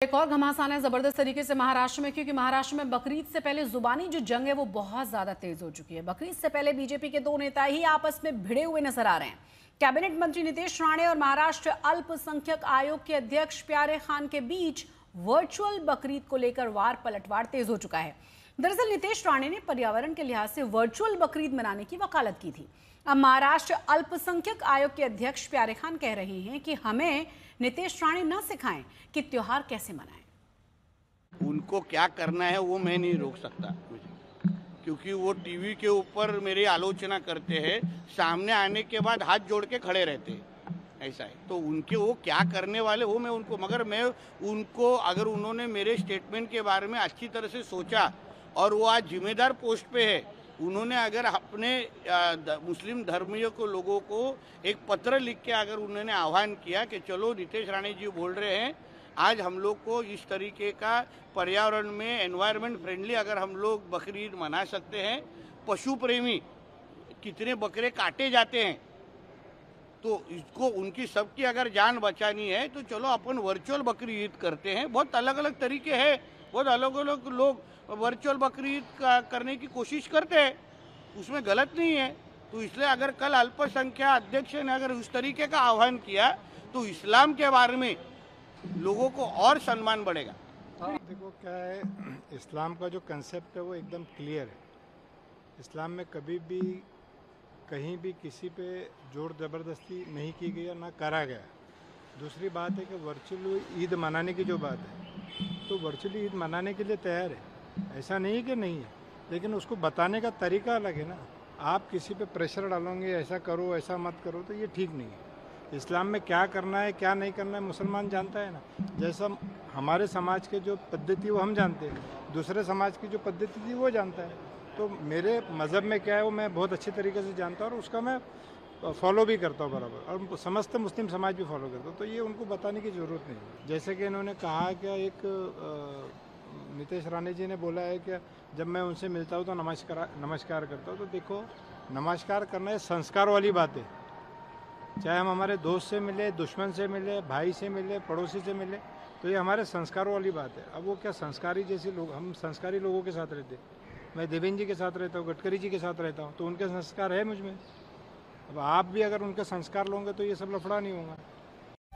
एक और घमासान है जबरदस्त तरीके से महाराष्ट्र में, क्योंकि महाराष्ट्र में बकरीद से पहले जुबानी जो जंग है वो बहुत ज्यादा तेज हो चुकी है। बकरीद से पहले बीजेपी के दो नेता ही आपस में भिड़े हुए नजर आ रहे हैं। कैबिनेट मंत्री नीतीश राणे और महाराष्ट्र अल्पसंख्यक आयोग के अध्यक्ष प्यारे खान के बीच वर्चुअल बकरीद को लेकर वार पलटवार तेज हो चुका है। दरअसल नीतीश राणे ने पर्यावरण के लिहाज से वर्चुअल बकरीद मनाने की वकालत की थी। अब महाराष्ट्र अल्पसंख्यक आयोग के अध्यक्ष प्यारे खान कह रहे हैं कि हमें नीतीश राणे न सिखाएं कि त्योहार कैसे मनाएं। उनको क्या करना है वो मैं नहीं रोक सकता, क्योंकि वो टीवी के ऊपर मेरी आलोचना करते हैं, सामने आने के बाद हाथ जोड़ के खड़े रहते हैं, ऐसा है। तो उनके वो क्या करने वाले वो मैं उनको, मगर मैं उनको, अगर उन्होंने मेरे स्टेटमेंट के बारे में अच्छी तरह से सोचा और वो आज जिम्मेदार पोस्ट पे है, उन्होंने अगर अपने मुस्लिम धर्मियों को लोगों को एक पत्र लिख के अगर उन्होंने आह्वान किया कि चलो नीतीश राणे जी बोल रहे हैं आज हम लोग को इस तरीके का पर्यावरण में एनवायरनमेंट फ्रेंडली अगर हम लोग बकरीद मना सकते हैं, पशु प्रेमी कितने बकरे काटे जाते हैं, तो इसको उनकी सबकी अगर जान बचानी है तो चलो अपन वर्चुअल बकरी ईद करते हैं। बहुत अलग अलग तरीके हैं, बहुत अलग अलग लोग वर्चुअल बकरी ईद करने की कोशिश करते हैं, उसमें गलत नहीं है। तो इसलिए अगर कल अल्पसंख्यक अध्यक्ष ने अगर उस तरीके का आह्वान किया तो इस्लाम के बारे में लोगों को और सम्मान बढ़ेगा। देखो क्या है, इस्लाम का जो कंसेप्ट है वो एकदम क्लियर है। इस्लाम में कभी भी कहीं भी किसी पे जोर ज़बरदस्ती नहीं की गई ना करा गया। दूसरी बात है कि वर्चुअल ईद मनाने की जो बात है, तो वर्चुअल ईद मनाने के लिए तैयार है, ऐसा नहीं कि नहीं है, लेकिन उसको बताने का तरीका अलग है ना। आप किसी पे प्रेशर डालोगे ऐसा करो ऐसा मत करो, तो ये ठीक नहीं है। इस्लाम में क्या करना है क्या नहीं करना है मुसलमान जानता है ना। जैसा हमारे समाज के जो पद्धति वो हम जानते हैं, दूसरे समाज की जो पद्धति थी वो जानता है। तो मेरे मज़हब में क्या है वो मैं बहुत अच्छी तरीके से जानता हूँ और उसका मैं फॉलो भी करता हूँ बराबर, और समस्त मुस्लिम समाज भी फॉलो करता हूँ। तो ये उनको बताने की ज़रूरत नहीं है। जैसे कि इन्होंने कहा कि एक नीतीश राणे जी ने बोला है कि जब मैं उनसे मिलता हूँ तो नमस्कार करता हूँ। तो देखो, नमस्कार करना है संस्कार वाली बात है। चाहे हम हमारे दोस्त से मिले, दुश्मन से मिले, भाई से मिले, पड़ोसी से मिले, तो ये हमारे संस्कारों वाली बात है। अब वो क्या संस्कारी जैसे लोग, हम संस्कारी लोगों के साथ रहते। मैं देवेंद्र जी के साथ रहता हूँ, गडकरी जी के साथ रहता हूँ, तो उनके संस्कार है मुझ में। अब आप भी अगर उनके संस्कार लोगे तो ये सब लफड़ा नहीं होगा।